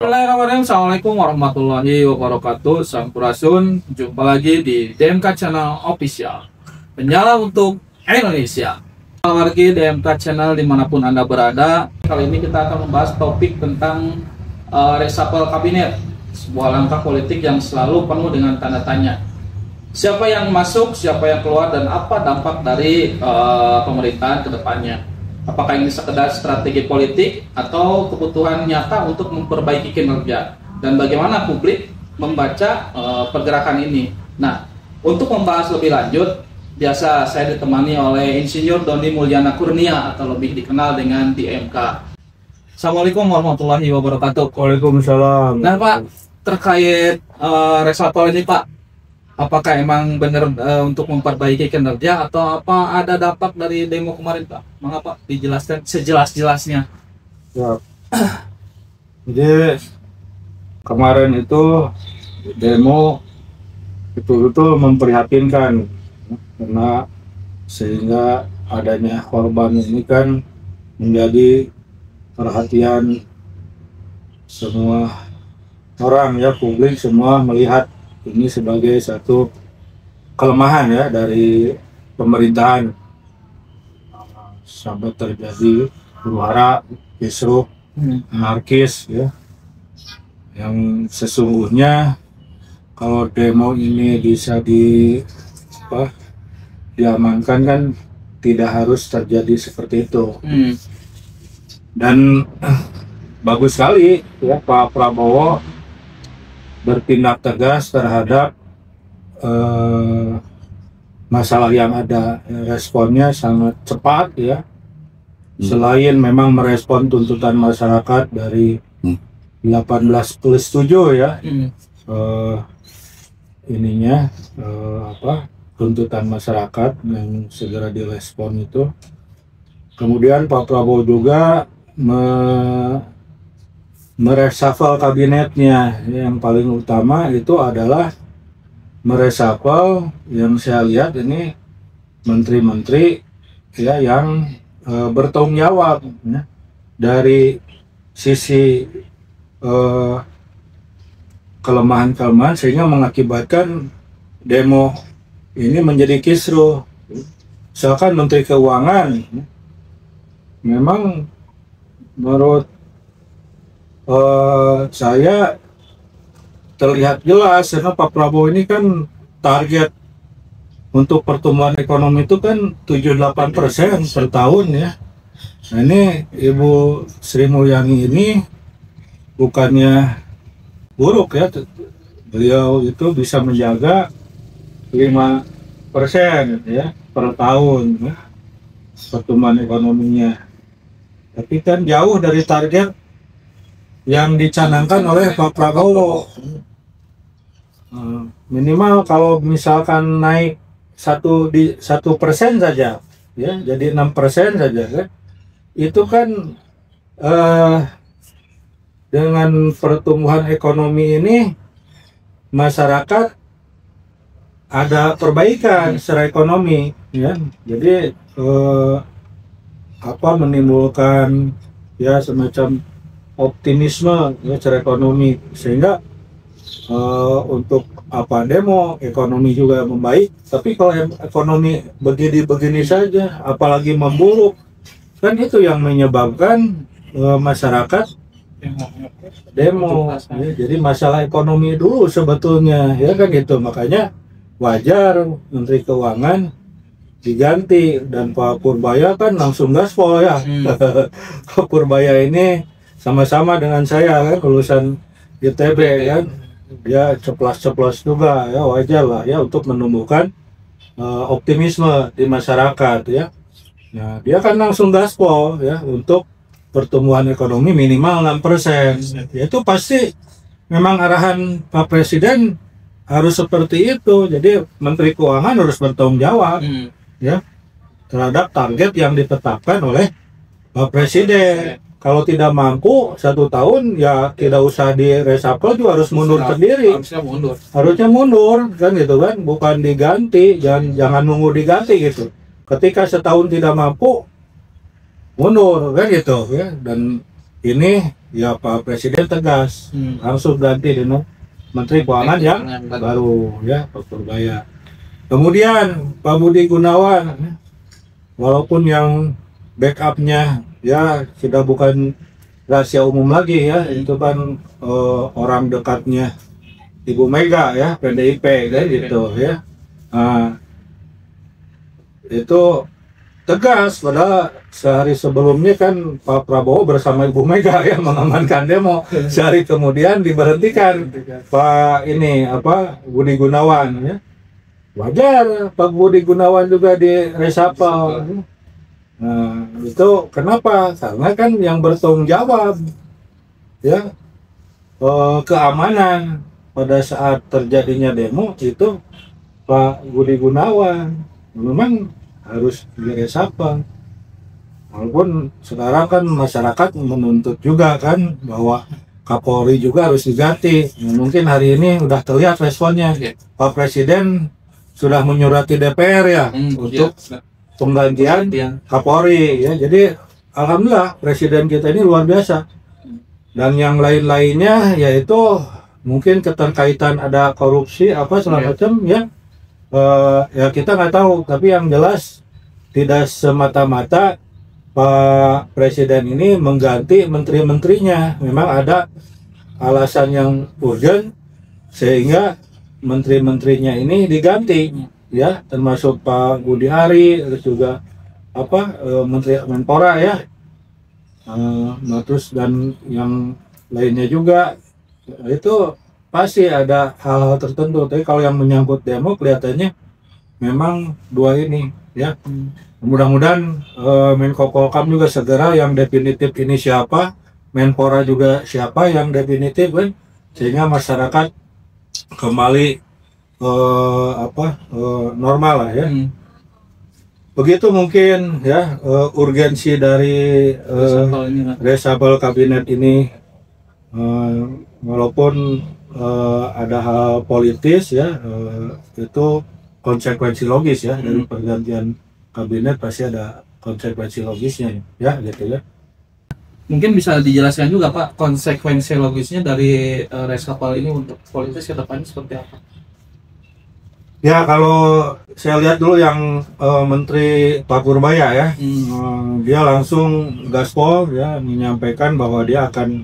Bismillahirrahmanirrahim. Assalamualaikum warahmatullahi wabarakatuh. Sampurasun. Jumpa lagi di DMK Channel Official, penyala untuk Indonesia. Kembali lagi DMK Channel dimanapun Anda berada. Kali ini kita akan membahas topik tentang reshuffle kabinet, sebuah langkah politik yang selalu penuh dengan tanda tanya. Siapa yang masuk, siapa yang keluar, dan apa dampak dari pemerintahan ke depannya. Apakah ini sekedar strategi politik atau kebutuhan nyata untuk memperbaiki kinerja, dan bagaimana publik membaca pergerakan ini. Nah, untuk membahas lebih lanjut, biasa saya ditemani oleh Insinyur Doni Mulyana Kurnia atau lebih dikenal dengan DMK. Assalamualaikum warahmatullahi wabarakatuh. Waalaikumsalam. Nah Pak, terkait reshuffle ini Pak, apakah emang benar untuk memperbaiki kinerja atau apa ada dampak dari demo kemarin Pak? Mengapa dijelaskan sejelas-jelasnya? Ya. Jadi kemarin itu demo betul-betul memprihatinkan, karena sehingga adanya korban ini kan menjadi perhatian semua orang, ya, publik semua melihat ini sebagai satu kelemahan ya dari pemerintahan, sampai terjadi huru-hara, kisruh, anarkis ya, yang sesungguhnya kalau demo ini bisa diamankan kan tidak harus terjadi seperti itu. Dan bagus sekali ya Pak Prabowo bertindak tegas terhadap masalah yang ada. Responnya sangat cepat ya. Selain memang merespon tuntutan masyarakat dari 18+7 ya, tuntutan masyarakat yang segera direspon itu. Kemudian Pak Prabowo juga mereshuffle kabinetnya. Yang paling utama itu adalah mereshuffle yang saya lihat ini menteri-menteri ya yang bertanggung jawab ya, dari sisi kelemahan-kelemahan sehingga mengakibatkan demo ini menjadi kisruh. Misalkan Menteri Keuangan, memang menurut saya terlihat jelas karena Pak Prabowo ini kan target untuk pertumbuhan ekonomi itu kan 7-8% per tahun ya. Nah ini Ibu Sri Mulyani ini bukannya buruk ya, beliau itu bisa menjaga 5% ya per tahun ya, pertumbuhan ekonominya. Tapi kan jauh dari target yang dicanangkan oleh Pak Prabowo. Minimal kalau misalkan naik 1% saja ya, jadi 6% saja kan, itu kan dengan pertumbuhan ekonomi ini masyarakat ada perbaikan secara ekonomi ya. Jadi menimbulkan ya semacam optimisme ya secara ekonomi, sehingga untuk demo ekonomi juga membaik. Tapi kalau ekonomi begini saja apalagi memburuk, kan itu yang menyebabkan masyarakat demo ya. Jadi masalah ekonomi dulu sebetulnya ya kan gitu. Makanya wajar Menteri Keuangan diganti, dan Pak Purbaya kan langsung gaspol ya. Pak Purbaya ini sama-sama dengan saya kan lulusan ITB kan, dia ceplas-ceplos juga ya, wajar lah ya untuk menumbuhkan optimisme di masyarakat ya. Nah dia kan langsung gaspol ya untuk pertumbuhan ekonomi minimal 6%. Ya, itu pasti memang arahan Pak Presiden harus seperti itu. Jadi Menteri Keuangan harus bertanggung jawab ya terhadap target yang ditetapkan oleh Pak Presiden. Kalau tidak mampu 1 tahun ya tidak usah di reshuffle, juga harus mundur sendiri. Harusnya mundur kan gitu kan, bukan diganti. Jangan nunggu diganti gitu. Ketika setahun tidak mampu mundur kan gitu ya. Dan ini ya Pak Presiden tegas langsung ganti dengan Menteri Keuangan yang baru ya, Pak Purbaya. Kemudian Pak Budi Gunawan, walaupun yang backupnya ya sudah bukan rahasia umum lagi ya, itu kan orang dekatnya Ibu Mega ya, PDIP kayak gitu ya. Nah, itu tegas, padahal sehari sebelumnya kan Pak Prabowo bersama Ibu Mega ya mengamankan demo. Sehari kemudian diberhentikan Pak ini apa Budi Gunawan ya. Wajar Pak Budi Gunawan juga di reshuffle. Nah, itu kenapa? Karena kan yang bertanggung jawab ya keamanan pada saat terjadinya demo itu Pak Budi Gunawan. Memang harus diresapel. Walaupun sekarang kan masyarakat menuntut juga kan bahwa Kapolri juga harus diganti. Mungkin hari ini udah terlihat responnya. Pak Presiden sudah menyurati DPR ya untuk penggantian Kapolri ya. Jadi alhamdulillah Presiden kita ini luar biasa. Dan yang lain-lainnya yaitu mungkin keterkaitan ada korupsi apa segala macam ya. Ya kita nggak tahu, tapi yang jelas tidak semata-mata Pak Presiden ini mengganti menteri-menterinya. Memang ada alasan yang urgent sehingga menteri-menterinya ini diganti ya, termasuk Pak Budi Ari, terus juga apa Menteri Menpora ya, nah, terus dan yang lainnya juga itu pasti ada hal-hal tertentu. Tapi kalau yang menyangkut demo kelihatannya memang dua ini ya. Mudah-mudahan Menko Polkam juga segera yang definitif ini siapa, Menpora juga siapa yang definitif kan, sehingga masyarakat kembali normal lah ya. Begitu mungkin ya urgensi dari reshuffle kabinet ini, walaupun ada hal politis ya, itu konsekuensi logis ya dari pergantian kabinet, pasti ada konsekuensi logisnya ya gitu ya. Mungkin bisa dijelaskan juga Pak konsekuensi logisnya dari reshuffle ini untuk politis ke depannya seperti apa? Ya kalau saya lihat dulu yang Menteri Pak Purbaya ya, dia langsung gaspol ya menyampaikan bahwa dia akan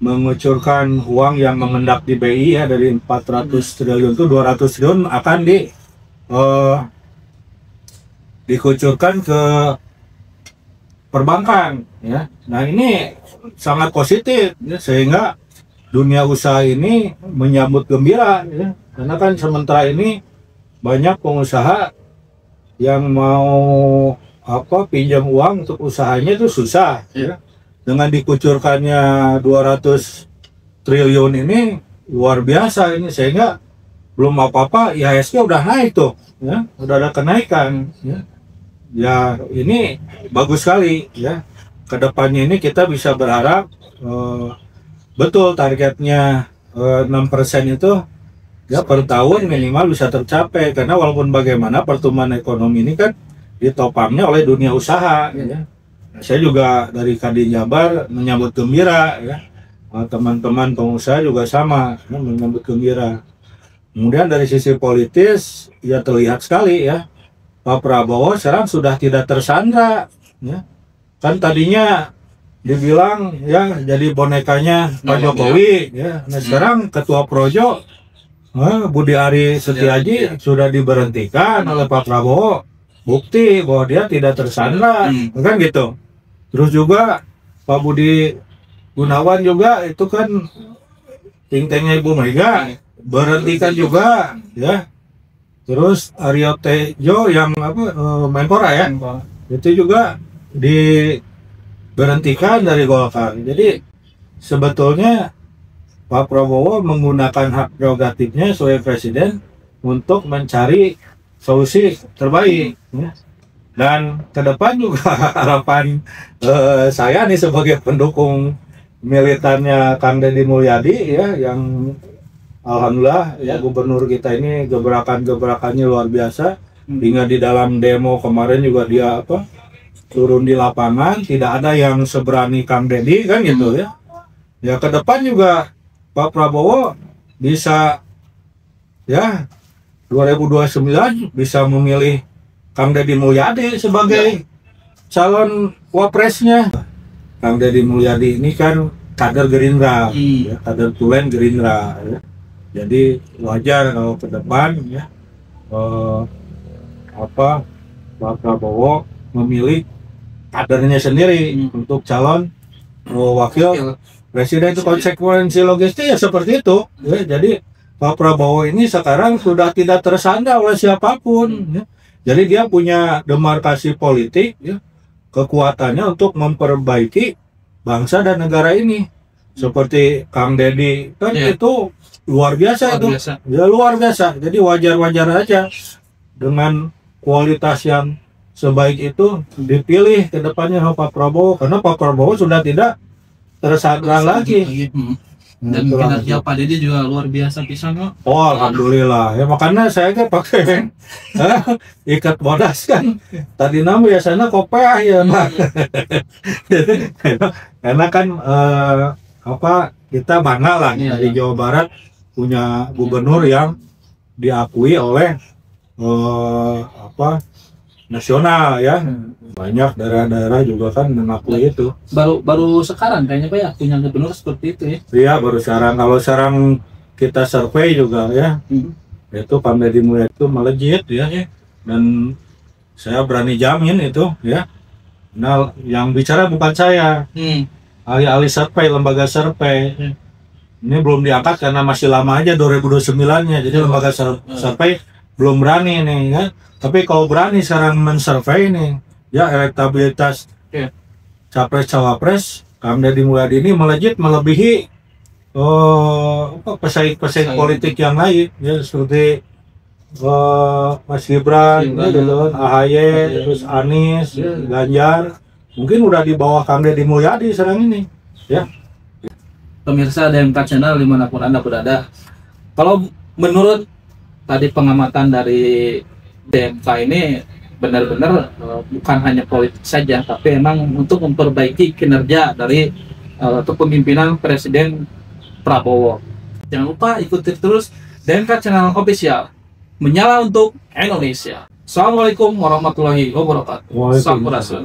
mengucurkan uang yang mengendap di BI ya, dari 400 triliun itu 200 triliun akan dikucurkan ke perbankan ya. Nah ini sangat positif ya, sehingga dunia usaha ini menyambut gembira ya. Karena kan sementara ini banyak pengusaha yang mau pinjam uang untuk usahanya itu susah ya. Dengan dikucurkannya 200 triliun ini luar biasa ini, sehingga belum apa-apa IHSG udah naik tuh ya, udah ada kenaikan ya. Ya ini bagus sekali ya. Kedepannya ini kita bisa berharap betul targetnya 6% itu ya per tahun minimal bisa tercapai, karena walaupun bagaimana pertumbuhan ekonomi ini kan ditopangnya oleh dunia usaha ya. Saya juga dari Kadin Jabar menyambut gembira ya, teman-teman pengusaha juga sama ya, menyambut gembira. Kemudian dari sisi politis ya terlihat sekali ya, Pak Prabowo sekarang sudah tidak tersandra ya. Kan tadinya dibilang ya jadi bonekanya Pak Jokowi ya. Nah sekarang Ketua Projo Budi Ari Setiaji sudah diberhentikan oleh Pak Prabowo, bukti bahwa dia tidak tersandra kan gitu. Terus juga Pak Budi Gunawan juga itu kan ting-tengnya Ibu Mega berhentikan juga ya. Terus Aryo Tejo yang Menpora ya, itu juga diberhentikan dari Golkar. Jadi sebetulnya Pak Prabowo menggunakan hak prerogatifnya sebagai presiden untuk mencari solusi terbaik ya. Dan ke depan juga harapan saya nih sebagai pendukung militannya Kang Deddy Mulyadi ya, yang alhamdulillah ya gubernur kita ini gebrakannya luar biasa. Hingga di dalam demo kemarin juga dia turun di lapangan, tidak ada yang seberani Kang Deddy kan gitu ya. Ya ke depan juga Pak Prabowo bisa ya 2029 bisa memilih Kang Deddy Mulyadi sebagai calon wapresnya. Kang Deddy Mulyadi ini kan kader Gerindra, ya, kader tulen Gerindra. Ya. Jadi wajar kalau ke depan ya Pak Prabowo memilih kadernya sendiri untuk calon wakil presiden. Itu konsekuensi logisnya ya seperti itu. Ya. Jadi Pak Prabowo ini sekarang sudah tidak tersandra oleh siapapun. Ya. Jadi dia punya demarkasi politik, ya, kekuatannya untuk memperbaiki bangsa dan negara ini. Seperti Kang Deddy kan itu luar biasa itu. Ya luar biasa. Jadi wajar-wajar aja dengan kualitas yang sebaik itu dipilih ke depannya Pak Prabowo, karena Pak Prabowo sudah tidak tersandra lagi. Dan kinerja Pak Deddy juga luar biasa pisan kok. Oh, alhamdulillah. Ya makanya saya kan pakai ikat bodas kan. Tadi nama biasanya kopiah ya, Pak. Karena kan kita bangga lah di Jawa Barat punya gubernur yang diakui oleh nasional ya. Banyak daerah-daerah juga kan mengakui itu. Baru sekarang kayaknya Pak ya punya gubernur seperti itu ya. Iya, baru sekarang. Kalau sekarang kita survei juga ya. Itu Pak Deddy Mulyadi itu melejit ya. Dan saya berani jamin itu ya. Nah, yang bicara bukan saya. Ahli-ahli survei, lembaga survei. Ini belum diangkat karena masih lama aja 2029-nya. Jadi lembaga survei belum berani nih ya. Tapi kalau berani sekarang men-survei nih, ya elektabilitas capres-cawapres Kang Deddy Mulyadi ini melejit melebihi pesaing-pesaing politik yang lain ya, seperti Mas Gibran, AHY, terus Anies, Ganjar, mungkin udah di bawah Kang Deddy Mulyadi sekarang ini ya. Pemirsa DMK Channel dimanapun Anda berada, kalau menurut tadi pengamatan dari DMK ini benar-benar bukan hanya politik saja, tapi emang untuk memperbaiki kinerja dari kepemimpinan Presiden Prabowo. Jangan lupa ikuti terus DMK Channel Official, menyala untuk Indonesia. Assalamualaikum warahmatullahi wabarakatuh. Sampurasun.